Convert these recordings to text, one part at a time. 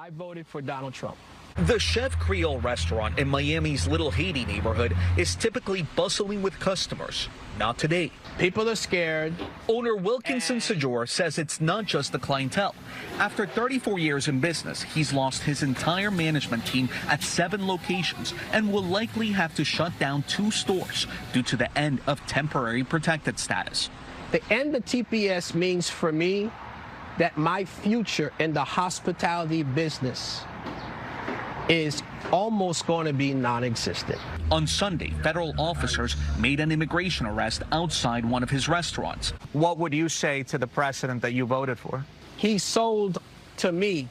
I voted for Donald Trump. The Chef Creole restaurant in Miami's Little Haiti neighborhood is typically bustling with customers. Not today. People are scared. Owner Wilkinson Sajor says it's not just the clientele. After 34 years in business, he's lost his entire management team at 7 locations and will likely have to shut down 2 stores due to the end of temporary protected status. The end of TPS means for me that my future in the hospitality business is almost going to be non-existent. On Sunday, federal officers made an immigration arrest outside one of his restaurants. What would you say to the president that you voted for? He sold to me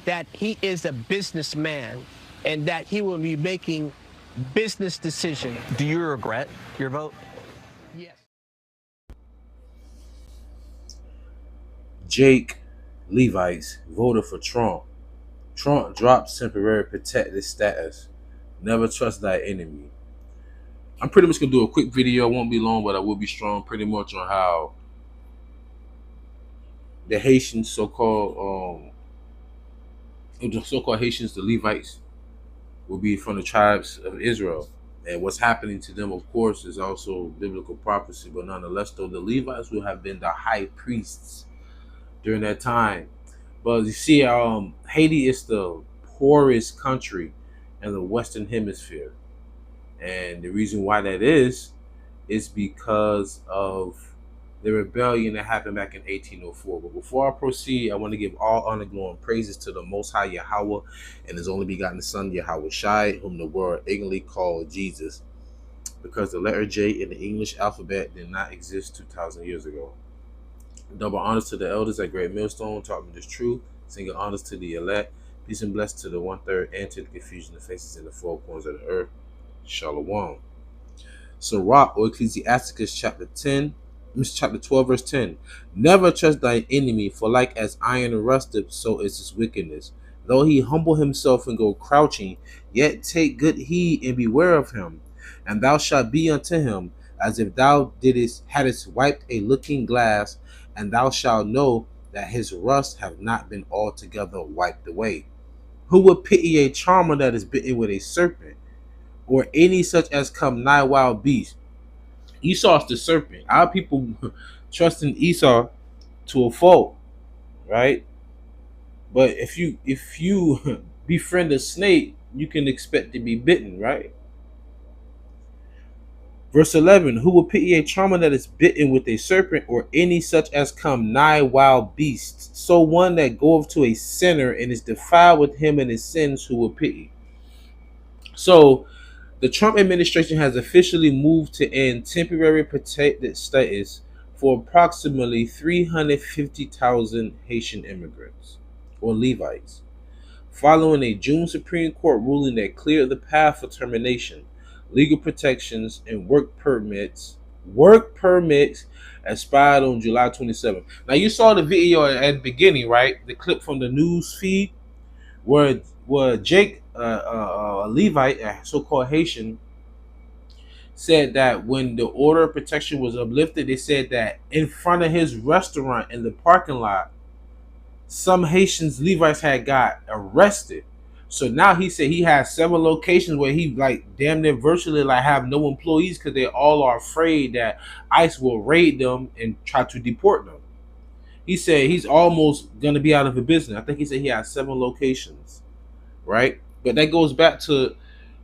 that he is a businessman and that he will be making business decisions. Do you regret your vote? Yes. Jake Levites voted for Trump. Trump drops temporary protected status. Never trust thy enemy. I'm pretty much going to do a quick video. It won't be long, but I will be strong pretty much on how the Haitians, so-called Haitians, the Levites, will be from the tribes of Israel. And what's happening to them, of course, is also biblical prophecy. But nonetheless, though, the Levites will have been the high priests during that time. But you see, Haiti is the poorest country in the Western Hemisphere. And the reason why that is because of the rebellion that happened back in 1804. But before I proceed, I want to give all honor, glory, and praises to the Most High Yahawah and His only begotten Son, YAHAWASHI, whom the world ignorantly called Jesus, because the letter J in the English alphabet did not exist 2,000 years ago. Double honors to the elders at Great Millstone, taught me this truth. Single honors to the elect. Peace and blessings to the 1/3 and to the confusion of faces in the 4 corners of the earth. Shalom. Sirach, or Ecclesiasticus chapter 12, verse 10. Never trust thy enemy, for like as iron rusteth, so is his wickedness. Though he humble himself and go crouching, yet take good heed and beware of him. And thou shalt be unto him as if thou hadst wiped a looking glass, and thou shalt know that his rust have not been altogether wiped away. Who would pity a charmer that is bitten with a serpent, or any such as come nigh wild beast? Esau's the serpent. Our people trust in Esau to a fault, right? But if you befriend a snake, you can expect to be bitten, right? Verse 11, who will pity a charmer that is bitten with a serpent, or any such as come nigh wild beasts? So one that goeth to a sinner and is defiled with him and his sins, who will pity? So the Trump administration has officially moved to end temporary protected status for approximately 350,000 Haitian immigrants, or Levites, following a June Supreme Court ruling that cleared the path for termination. Legal protections and work permits expired on July 27th. Now, you saw the video at the beginning, right? The clip from the news feed where Jake, a Levite, a so-called Haitian, said that when the order of protection was uplifted, they said that in front of his restaurant in the parking lot, some Haitians, Levites, had got arrested. So now he said he has 7 locations where he like damn near virtually like have no employees because they all are afraid that ICE will raid them and try to deport them. He said he's almost going to be out of a business. I think he said he has 7 locations, right? But that goes back to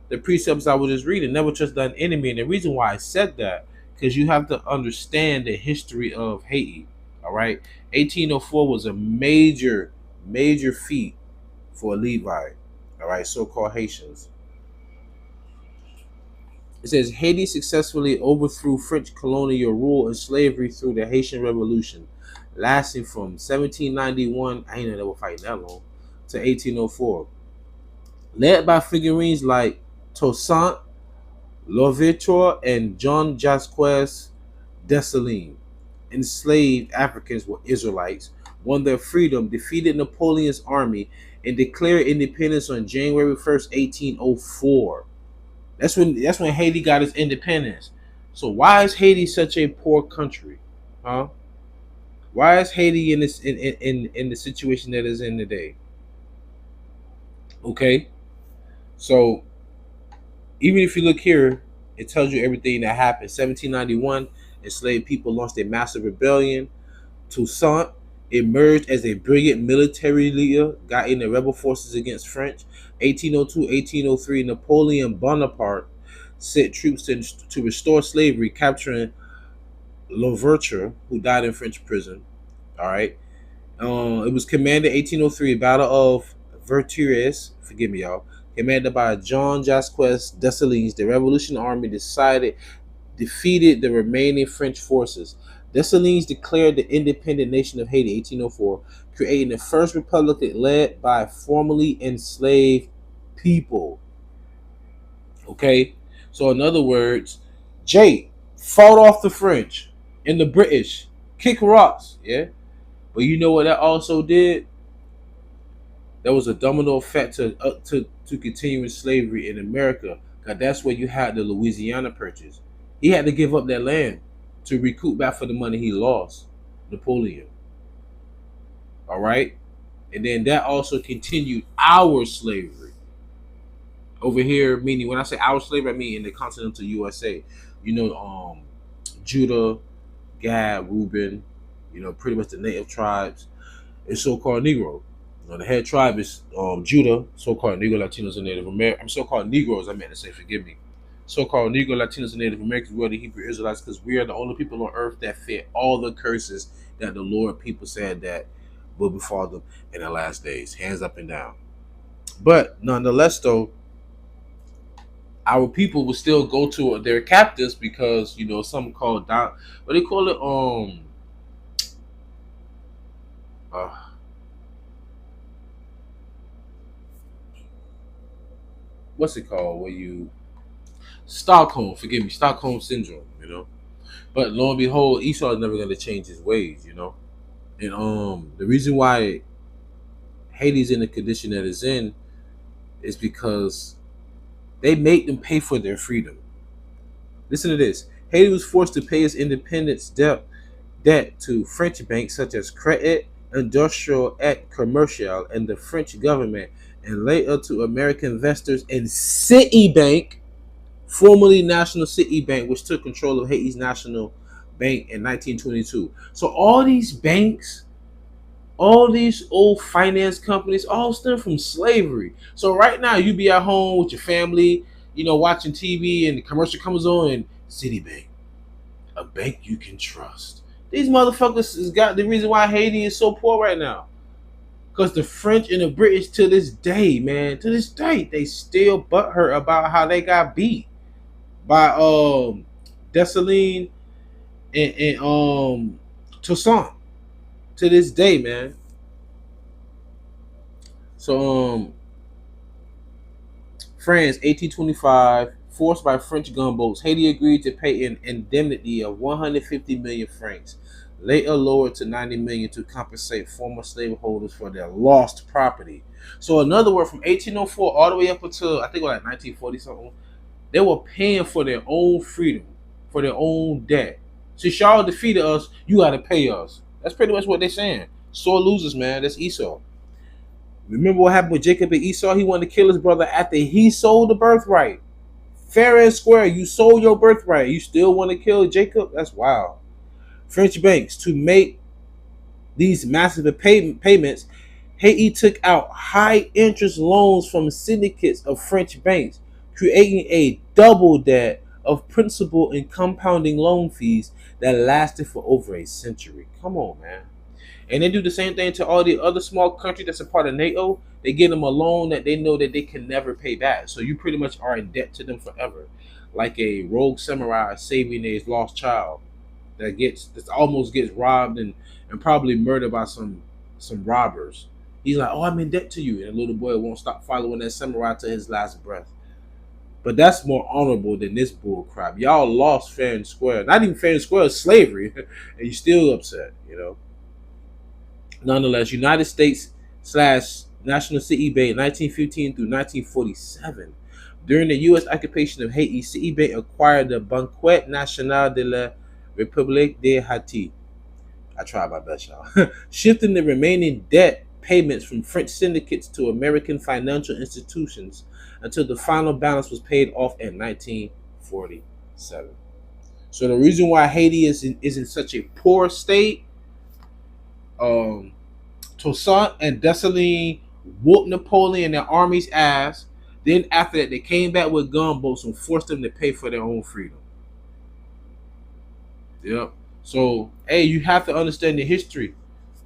the precepts I was just reading. Never trust thine enemy. And the reason why I said that, because you have to understand the history of Haiti, all right? 1804 was a major feat for a Levite. All right, so-called Haitians. It says Haiti successfully overthrew French colonial rule and slavery through the Haitian Revolution, lasting from 1791, I ain't know they were fighting that long, to 1804. Led by figurines like Toussaint Louverture and Jean Jacques Dessalines, enslaved Africans were Israelites, won their freedom, defeated Napoleon's army, and declared independence on January 1st, 1804. That's when Haiti got its independence. So why is Haiti such a poor country? Huh? Why is Haiti in this in the situation that is in today? Okay, so even if you look here, it tells you everything that happened. 1791, enslaved people launched a massive rebellion. Toussaint emerged as a brilliant military leader, guiding the rebel forces against French. 1802, 1803, Napoleon Bonaparte sent troops to restore slavery, capturing Louverture, who died in French prison. All right. It was commanded 1803, Battle of Vertures, forgive me, y'all, commanded by John Jacques Dessalines. The Revolution Army defeated the remaining French forces. Dessalines declared the independent nation of Haiti 1804, creating the first republic led by formerly enslaved people. Okay, so in other words, Jay fought off the French and the British, kick rocks, yeah. But you know what that also did? There was a domino effect to continuing slavery in America, because that's where you had the Louisiana Purchase. He had to give up that land to recoup back for the money he lost, Napoleon. All right, and then that also continued our slavery over here. Meaning, when I say our slavery, I mean in the continental USA. You know, Judah, Gad, Reuben. You know, pretty much the native tribes and so-called Negro. The head tribe is Judah, so-called Negro, Latinos, and Native Americans. So-called Negroes, I meant to say, forgive me. So-called Negro, Latinos, and Native Americans, we are the Hebrew Israelites, because we are the only people on earth that fit all the curses that the Lord people said that will befall them in the last days. Hands up and down. But nonetheless, though, our people will still go to their captives because, you know, something called down, what they call it, what's it called? Where you Stockholm, forgive me, Stockholm syndrome, you know. But lo and behold, Esau is never going to change his ways, you know. And the reason why Haiti's in the condition that it's in is because they made them pay for their freedom. Listen to this. Haiti was forced to pay its independence debt to French banks such as Crédit Industriel et Commercial and the French government, and later to American investors in Citibank, formerly National Citibank, which took control of Haiti's national bank in 1922. So all these banks, all these old finance companies, all stem from slavery. So right now you be at home with your family, you know, watching TV, and the commercial comes on, and Citibank, a bank you can trust. These motherfuckers has got the reason why Haiti is so poor right now. Because the French and the British, to this day, man, to this day, they still butthurt about how they got beat by Dessalines and Toussaint. To this day, man. So France, 1825, forced by French gunboats, Haiti agreed to pay an indemnity of 150 million francs, later lowered to 90 million to compensate former slaveholders for their lost property. So in other words, from 1804 all the way up until I think like 1940 something, they were paying for their own freedom, for their own debt. Since y'all defeated us, you got to pay us. That's pretty much what they're saying. Sore losers, man. That's Esau. Remember what happened with Jacob and Esau? He wanted to kill his brother after he sold the birthright. Fair and square, you sold your birthright. You still want to kill Jacob? That's wild. French banks, to make these massive payments, Haiti took out high interest loans from syndicates of French banks, creating a double debt of principal and compounding loan fees that lasted for over a century. Come on, man. And they do the same thing to all the other small countries that's a part of NATO. They give them a loan that they know that they can never pay back. So you pretty much are in debt to them forever. Like a rogue samurai saving his lost child that almost gets robbed and probably murdered by some robbers. He's like, oh, I'm in debt to you. And the little boy won't stop following that samurai to his last breath. But that's more honorable than this bull crap. Y'all lost fair and square. Not even fair and square, it's slavery. And you still upset, you know. Nonetheless, United States / National Citibank 1915 through 1947. During the U.S. occupation of Haiti, Citibank acquired the Banque Nationale de la République de Haïti. I tried my best, y'all. Shifting the remaining debt payments from French syndicates to American financial institutions until the final balance was paid off in 1947. So the reason why Haiti is in such a poor state, Toussaint and Dessalines whooped Napoleon and their army's ass. Then after that, they came back with gunboats and forced them to pay for their own freedom. Yep. So, hey, you have to understand the history.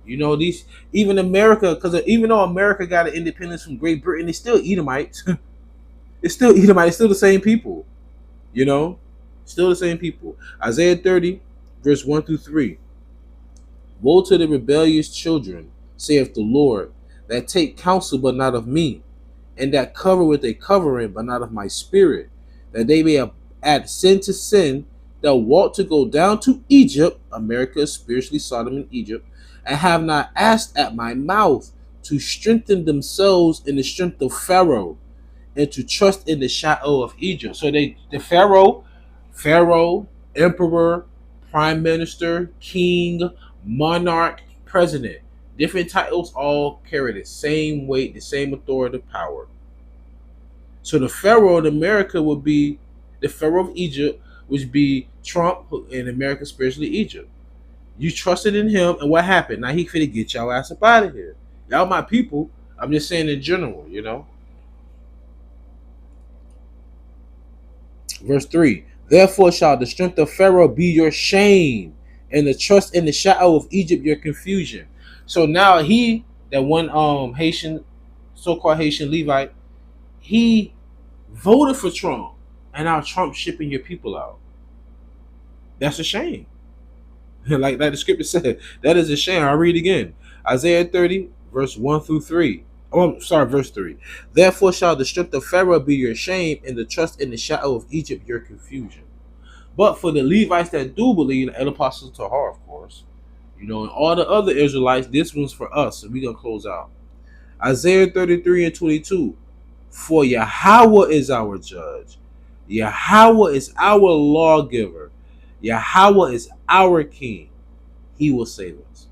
You know, these, even America, because even though America got an independence from Great Britain, it's still Edomites. It's still Edomites. It's still the same people. You know, still the same people. Isaiah 30, verse 1 through 3. Woe to the rebellious children, saith the Lord, that take counsel but not of me, and that cover with a covering but not of my spirit, that they may add sin to sin, that walk to go down to Egypt, America is spiritually Sodom and Egypt, and have not asked at my mouth to strengthen themselves in the strength of Pharaoh, and to trust in the shadow of Egypt. So the Pharaoh, emperor, prime minister, king, monarch, president, different titles all carry the same weight, the same authority, power. So the Pharaoh in America would be the Pharaoh of Egypt, which be Trump, in America spiritually Egypt. You trusted in him, and what happened? Now he finna get y'all ass up out of here. Y'all my people. I'm just saying in general, you know. Verse 3. Therefore shall the strength of Pharaoh be your shame, and the trust in the shadow of Egypt your confusion. So now he, that one Haitian, so-called Haitian Levite, he voted for Trump, and now Trump's shipping your people out. That's a shame. Like the scripture said, that is a shame. I'll read again. Isaiah 30, verse 1 through 3. Oh, I'm sorry, verse 3. Therefore shall the strength of Pharaoh be your shame, and the trust in the shadow of Egypt your confusion. But for the Levites that do believe, and apostles to her, of course, you know, and all the other Israelites, this one's for us. So we're going to close out. Isaiah 33 and 22. For YAHAWAH is our judge. YAHAWAH is our lawgiver. YAHAWAH is our king. He will save us.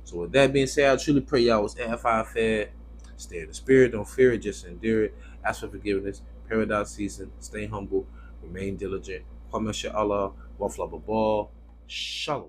So with that being said, I truly pray y'all was edified, fed. Stay in the spirit. Don't fear it. Just endure it. Ask for forgiveness. Paradise season. Stay humble. Remain diligent. Allah. Shalom.